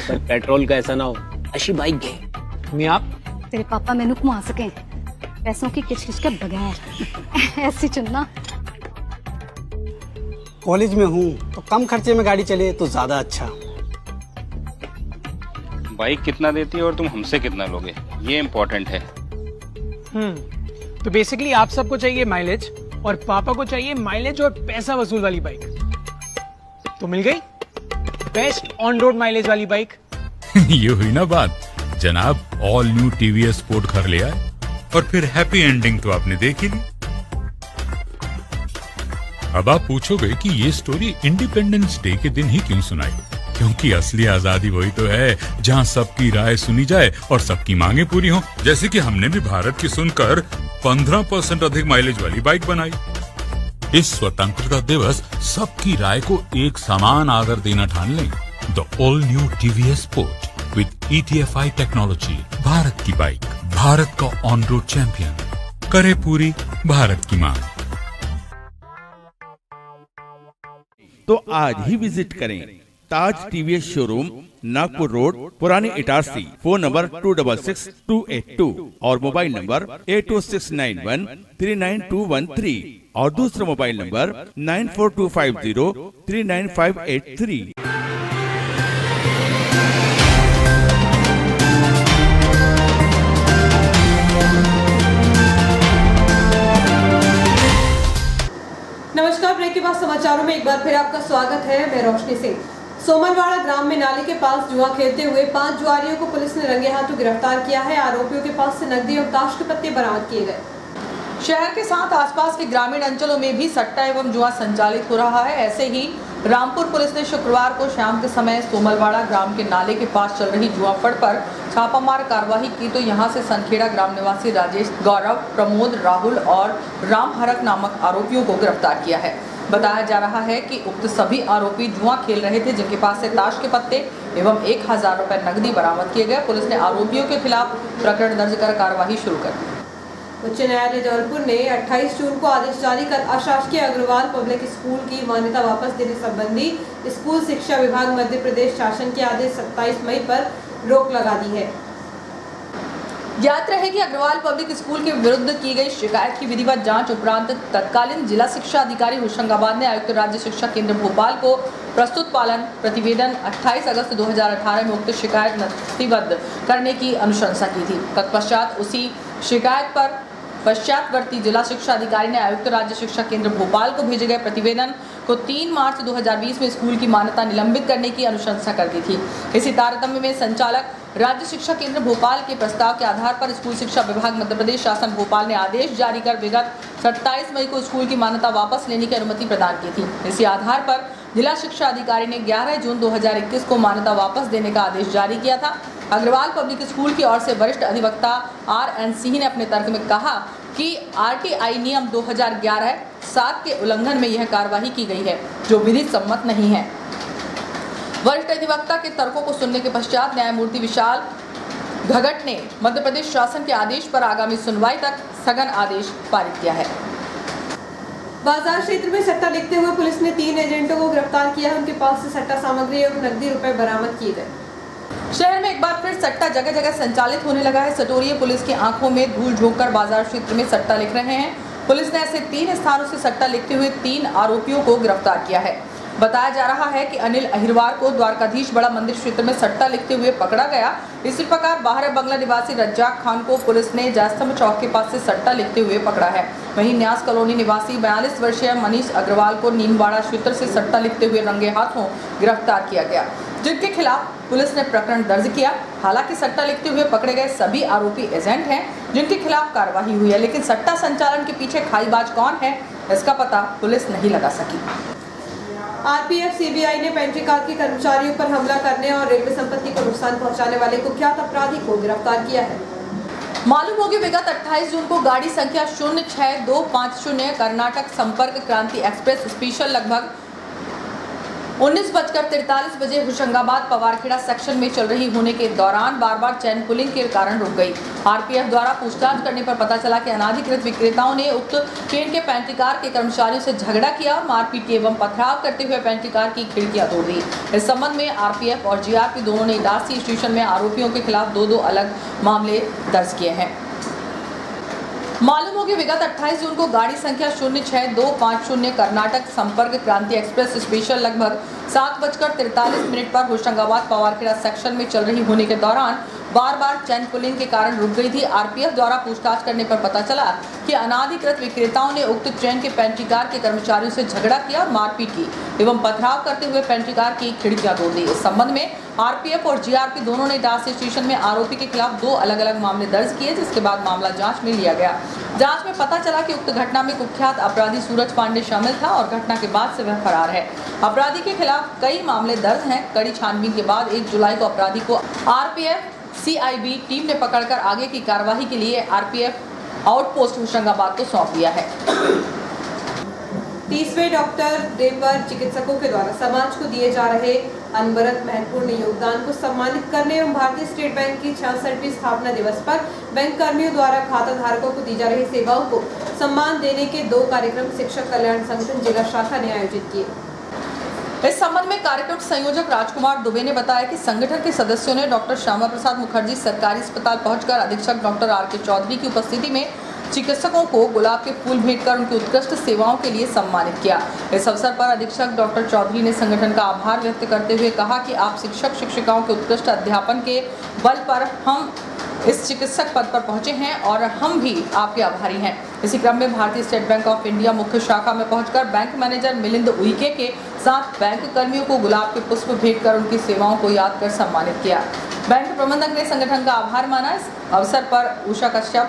पर पेट्रोल का ऐसा ना हो। अच्छी बाइक है। मैं आप तेरे पापा मैनू घुमा सके पैसों की किचकिच के बगैर ऐसी चुनना। कॉलेज में हूँ तो कम खर्चे में गाड़ी चले तो ज्यादा अच्छा। बाइक कितना देती है और तुम हमसे कितना लोगे, ये इम्पोर्टेंट है। तो बेसिकली आप सबको चाहिए माइलेज और पापा को चाहिए माइलेज और पैसा वसूल वाली बाइक। तो मिल गई बेस्ट ऑन रोड माइलेज वाली बाइक। ये हुई ना बात। जनाब ऑल न्यू TVS स्पोर्ट घर ले आए और फिर हैप्पी एंडिंग तो आपने देख ही ली। अब आप पूछोगे कि ये स्टोरी इंडिपेंडेंस डे के दिन ही क्यों सुनाई, क्योंकि असली आजादी वही तो है जहां सबकी राय सुनी जाए और सबकी मांगे पूरी हो। जैसे कि हमने भी भारत की सुनकर 15% अधिक माइलेज वाली बाइक बनाई। इस स्वतंत्रता दिवस सबकी राय को एक समान आदर देना ठान लें। The all new TVS sport with ETFI technology, Bharat की बाइक, भारत का ऑन रोड चैंपियन, करे पूरी भारत की मांग। तो आज ही विजिट करें ताज टीवीएस शोरूम, नागपुर रोड, पुरानी इटारसी। फोन नंबर 266282 और मोबाइल नंबर 82691392113 और दूसरा मोबाइल नंबर 9425039583। नमस्कार, ब्रेक के बाद समाचारों में एक बार फिर आपका स्वागत है। मैं रोशनी सिंह। सोमलवाड़ा ग्राम में नाले के पास जुआ खेलते हुए 5 जुआरियों को पुलिस ने रंगे हाथों गिरफ्तार किया है। आरोपियों के पास से नकदी और ताश के पत्ते बरामद किए गए। शहर के साथ आसपास के ग्रामीण अंचलों में भी सट्टा एवं जुआ संचालित हो रहा है। ऐसे ही रामपुर पुलिस ने शुक्रवार को शाम के समय सोमलवाड़ा ग्राम के नाले के पास चल रही जुआफड़ पर छापामार कार्रवाई की तो यहां से सनखेड़ा ग्राम निवासी राजेश, गौरव, प्रमोद, राहुल और राम हरक नामक आरोपियों को गिरफ्तार किया है। बताया जा रहा है कि उक्त सभी आरोपी जुआ खेल रहे थे, जिनके पास से ताश के पत्ते एवं 1000 रुपए नकदी बरामद किए गए। पुलिस ने आरोपियों के खिलाफ प्रकरण दर्ज कर कार्रवाई शुरू कर दी। उच्च न्यायालय जबलपुर ने 28 जून को आदेश जारी कर अशासकीय अग्रवाल पब्लिक स्कूल की मान्यता वापस देने संबंधी स्कूल शिक्षा विभाग मध्य प्रदेश शासन के आदेश 27 मई पर रोक लगा दी है। ज्ञात रहे कि अग्रवाल पब्लिक स्कूल के विरुद्ध की गई शिकायत की विधिवत जांच उपरांत तत्कालीन जिला शिक्षा अधिकारी होशंगाबाद ने आयुक्त राज्य शिक्षा केंद्र भोपाल को प्रस्तुत पालन प्रतिवेदन 28 अगस्त 2018 में उक्त शिकायत नथिबद्ध करने की अनुशंसा की थी। तत्पश्चात उसी शिकायत पर पश्चातवर्ती जिला शिक्षा अधिकारी ने आयुक्त राज्य शिक्षा केंद्र भोपाल को भेजे गए प्रतिवेदन को 3 मार्च 2020 में स्कूल की मान्यता निलंबित करने की अनुशंसा कर दी थी। इसी तारतम्य में संचालक राज्य शिक्षा केंद्र भोपाल के प्रस्ताव के आधार पर स्कूल शिक्षा विभाग मध्य प्रदेश शासन भोपाल ने आदेश जारी कर विगत 27 मई को स्कूल की मान्यता वापस लेने की अनुमति प्रदान की थी। इसी आधार पर जिला शिक्षा अधिकारी ने 11 जून 2021 को मान्यता वापस देने का आदेश जारी किया था। अग्रवाल पब्लिक स्कूल की ओर से वरिष्ठ अधिवक्ता RN सिंह ने अपने तर्क में कहा कि RTI नियम 2011-7 के उल्लंघन में यह कार्रवाई की गई है, जो विधि सम्मत नहीं है। वरिष्ठ अधिवक्ता के तर्कों को सुनने के पश्चात न्यायमूर्ति विशाल घगट ने मध्य प्रदेश शासन के आदेश पर आगामी सुनवाई तक स्थगन आदेश पारित किया है। बाजार क्षेत्र में सट्टा लिखते हुए पुलिस ने 3 एजेंटों को गिरफ्तार किया है। उनके पास से सट्टा सामग्री और नकदी रुपए बरामद किए गए। शहर में एक बार फिर सट्टा जगह जगह संचालित होने लगा है। सटोरिये पुलिस की आंखों में धूल झोंककर बाजार क्षेत्र में सट्टा लिख रहे हैं। पुलिस ने ऐसे 3 स्थानों से सट्टा लिखते हुए 3 आरोपियों को गिरफ्तार किया है। बताया जा रहा है कि अनिल अहिरवार को द्वारकाधीश बड़ा मंदिर क्षेत्र में सट्टा लिखते हुए पकड़ा गया। इसी प्रकार बाहर बंगला निवासी रज्जाक खान को पुलिस ने जयस्तंभ चौक के पास से सट्टा लिखते हुए पकड़ा है। वहीं न्यास कॉलोनी निवासी 42 वर्षीय मनीष अग्रवाल को नीमवाड़ा क्षेत्र से सट्टा लिखते हुए रंगे हाथों गिरफ्तार किया गया, जिनके खिलाफ पुलिस ने प्रकरण दर्ज किया। हालांकि सट्टा लिखते हुए पकड़े गए सभी आरोपी एजेंट हैं, जिनके खिलाफ कार्रवाई हुई है, लेकिन सट्टा संचालन के पीछे खाईबाज कौन है, इसका पता पुलिस नहीं लगा सकी। RPF CBI ने पेंट्री कार के कर्मचारियों पर हमला करने और रेलवे संपत्ति को नुकसान पहुंचाने वाले कुख्यात अपराधी को गिरफ्तार किया है। मालूम होगी विगत 28 जून को गाड़ी संख्या 06250 कर्नाटक संपर्क क्रांति एक्सप्रेस स्पेशल लगभग 19:43 बजे होशंगाबाद पवारखेड़ा सेक्शन में चल रही होने के दौरान बार बार चैन पुलिंग के कारण रुक गई। RPF द्वारा पूछताछ करने पर पता चला कि अनाधिकृत विक्रेताओं ने उक्त ट्रेन के पेंट्री कार के कर्मचारियों से झगड़ा किया और मारपीट एवं पथराव करते हुए पेंट्री कार की खिड़कियां तोड़ दी। इस संबंध में RPF और GRP दोनों ने इटारसी स्टेशन में आरोपियों के खिलाफ 2 अलग मामले दर्ज किए हैं। मालूम हो कि विगत 28 जून को गाड़ी संख्या 06250 कर्नाटक संपर्क क्रांति एक्सप्रेस स्पेशल लगभग 7:43 पर होशंगाबाद पवारखेड़ा सेक्शन में चल रही होने के दौरान बार बार चैन पुलिंग के कारण रुक गई थी। RPF द्वारा पूछताछ करने पर पता चला कि अनाधिकृत विक्रेताओं ने उक्त ट्रेन के पेंट्री कार के कर्मचारियों से झगड़ा किया और मारपीट की एवं पथराव करते हुए पेंट्री कार की खिड़कियां तोड़ दी। इस संबंध में RPF और GRP दोनों ने इटारसी स्टेशन में आरोपी के खिलाफ 2 अलग अलग मामले दर्ज किए, जिसके बाद मामला जांच में लिया गया। जांच में पता चला कि उक्त घटना में कुख्यात अपराधी सूरज पांडे शामिल था और घटना के बाद से वह फरार है। अपराधी के खिलाफ कई मामले दर्ज हैं। कड़ी छानबीन के बाद 1 जुलाई को अपराधी को RPF CIB टीम ने पकड़कर आगे की कार्यवाही के लिए RPF आउटपोस्ट होशंगाबाद को सौंप दिया है। 30वें डॉक्टर डे पर चिकित्सकों के द्वारा समाज को दिए जा रहे अनवरत महत्वपूर्ण योगदान को सम्मानित करने एवं भारतीय स्टेट बैंक की 66वीं स्थापना दिवस पर बैंक कर्मियों द्वारा खाता धारकों को दी जा रही सेवाओं को सम्मान देने के 2 कार्यक्रम शिक्षक कल्याण संगठन जिला शाखा ने आयोजित किए। इस संबंध में कार्यक्रम संयोजक राजकुमार दुबे ने बताया कि संगठन के सदस्यों ने डॉक्टर श्यामा प्रसाद मुखर्जी सरकारी अस्पताल पहुंचकर अधीक्षक डॉक्टर आर.के. चौधरी की उपस्थिति में चिकित्सकों को गुलाब के फूल भेंट कर उनकी उत्कृष्ट सेवाओं के लिए सम्मानित किया। इस अवसर पर अधीक्षक डॉक्टर चौधरी ने संगठन का आभार व्यक्त करते हुए कहा कि आप शिक्षक शिक्षिकाओं के उत्कृष्ट अध्यापन के बल पर हम इस चिकित्सक पद पर पहुंचे हैं और हम भी आपके आभारी हैं। इसी क्रम में भारतीय स्टेट बैंक ऑफ इंडिया मुख्य शाखा में पहुंचकर बैंक मैनेजर मिलिंद उइके के साथ बैंक कर्मियों को गुलाब के पुष्प भेंट कर उनकी सेवाओं को याद कर सम्मानित किया। बैंक प्रबंधक ने संगठन का आभार माना। इस अवसर पर उषा कश्यप,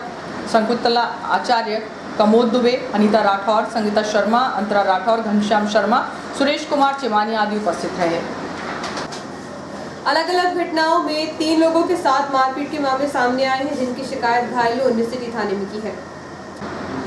शंकुतला आचार्य, कमोद दुबे, अनीता राठौर, संगीता शर्मा, अंतरा राठौर, घनश्याम शर्मा, सुरेश कुमार चिमानी आदि उपस्थित रहे। अलग अलग घटनाओं में 3 लोगों के साथ मारपीट के मामले सामने आए हैं, जिनकी शिकायत घायलों ने सिटी थाने में की है।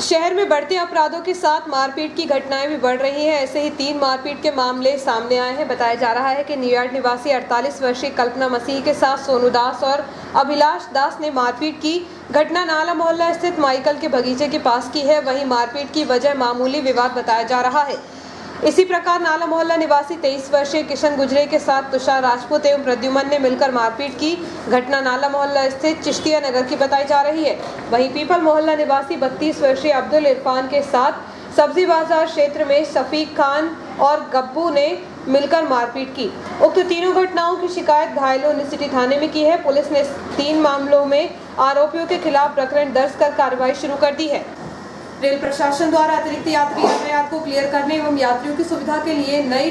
शहर में बढ़ते अपराधों के साथ मारपीट की घटनाएं भी बढ़ रही हैं। ऐसे ही 3 मारपीट के मामले सामने आए हैं। बताया जा रहा है कि न्यूयॉर्क निवासी 48 वर्षीय कल्पना मसीह के साथ सोनू दास और अभिलाष दास ने मारपीट की। घटना नाला मोहल्ला स्थित माइकल के बगीचे के पास की है। वहीं मारपीट की वजह मामूली विवाद बताया जा रहा है। इसी प्रकार नाला मोहल्ला निवासी 23 वर्षीय किशन गुजरे के साथ तुषार राजपूत एवं प्रद्युमन ने मिलकर मारपीट की। घटना नाला मोहल्ला स्थित चिश्तिया नगर की बताई जा रही है। वहीं पीपल मोहल्ला निवासी 32 वर्षीय अब्दुल इरफान के साथ सब्जी बाजार क्षेत्र में शफीक खान और गब्बू ने मिलकर मारपीट की। उक्त तीनों घटनाओं की शिकायत घायलों ने सिटी थाने में की है। पुलिस ने 3 मामलों में आरोपियों के खिलाफ प्रकरण दर्ज कर कार्रवाई शुरू कर दी है। रेल प्रशासन द्वारा अतिरिक्त यात्री यातायात को क्लियर करने एवं यात्रियों की सुविधा के लिए नई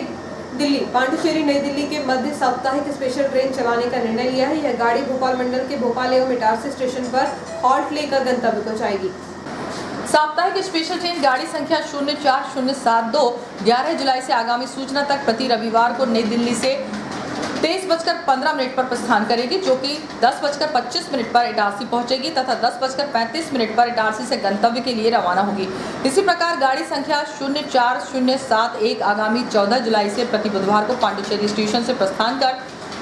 दिल्ली पांडुचेरी नई दिल्ली के मध्य साप्ताहिक स्पेशल ट्रेन चलाने का निर्णय लिया है। यह गाड़ी भोपाल मंडल के भोपाल एवं इटारसी स्टेशन पर हॉल्ट लेकर गंतव्य को जाएगी। साप्ताहिक स्पेशल ट्रेन गाड़ी संख्या 04072 11 जुलाई से आगामी सूचना तक प्रति रविवार को नई दिल्ली से 23:15 पर प्रस्थान करेगी, जो कि 10:25 पर इटारसी पहुंचेगी तथा 10:35 पर इटारसी से गंतव्य के लिए रवाना होगी। इसी प्रकार गाड़ी संख्या 04071 आगामी 14 जुलाई से प्रति बुधवार को पांडुचेरी स्टेशन से प्रस्थान कर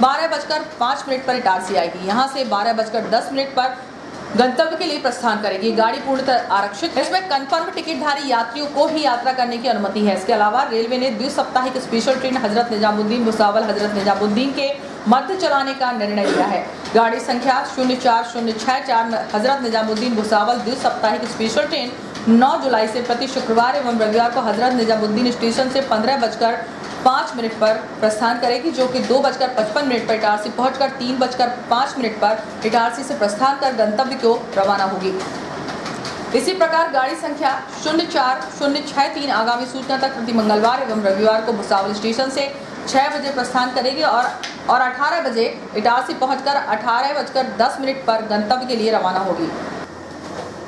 12:05 पर इटारसी आएगी। यहां से 12:10 पर गंतव्य के लिए प्रस्थान करेगी। गाड़ी पूर्णतः आरक्षित है। इसमें कन्फर्म टिकटधारी यात्रियों को ही यात्रा करने की अनुमति है। इसके अलावा रेलवे ने द्विसाप्ताहिक स्पेशल ट्रेन हजरत निजामुद्दीन भुसावल हजरत निजामुद्दीन के मध्य चलाने का निर्णय लिया है। गाड़ी संख्या 04064 हजरत निजामुद्दीन भुसावल द्विसाप्ताहिक स्पेशल ट्रेन 9 जुलाई से प्रति शुक्रवार एवं रविवार को हजरत निजामुद्दीन स्टेशन से 15:05 पर प्रस्थान करेगी, जो कि 2:55 पर इटारसी पहुंचकर 3:05 पर इटारसी से प्रस्थान कर गंतव्य को रवाना होगी। इसी प्रकार गाड़ी संख्या 04063 आगामी सूचना तक प्रति मंगलवार एवं रविवार को भुसावल स्टेशन से 6 बजे प्रस्थान करेगी और 18 बजे इटारसी पहुंचकर 18:10 पर गंतव्य के लिए रवाना होगी।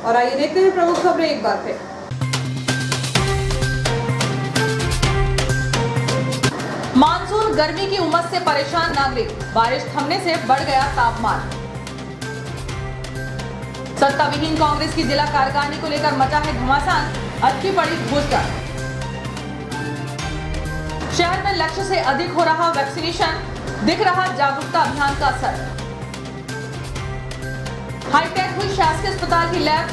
और आइए देखते हैं प्रमुख खबरें एक बार फिर। मानसून गर्मी की उमस से परेशान नागरिक, बारिश थमने से बढ़ गया तापमान। सत्ता विहीन कांग्रेस की जिला कार्यकारिणी को लेकर मचा है घमासान, अटकी पड़ी भूस्तर। शहर में लक्ष्य से अधिक हो रहा वैक्सीनेशन, दिख रहा जागरूकता अभियान का असर। हाईटेक हुई शासकीय अस्पताल की लैब,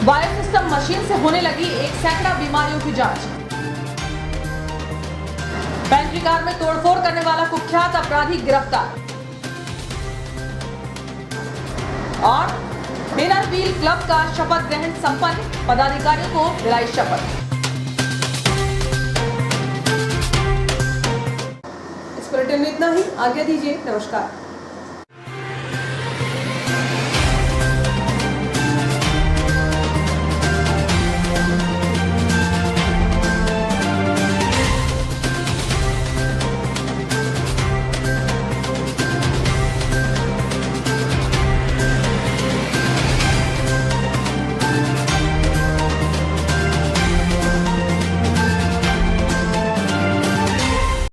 बायो सिस्टम मशीन से होने लगी 1 सैकड़ा बीमारियों की जांच। पेंट्री कार में तोड़फोड़ करने वाला कुख्यात अपराधी गिरफ्तार। और इनर व्हील क्लब का शपथ ग्रहण संपन्न, पदाधिकारियों को दिलाई शपथ। इस बुलेटिन में इतना ही, आज्ञा दीजिए, नमस्कार।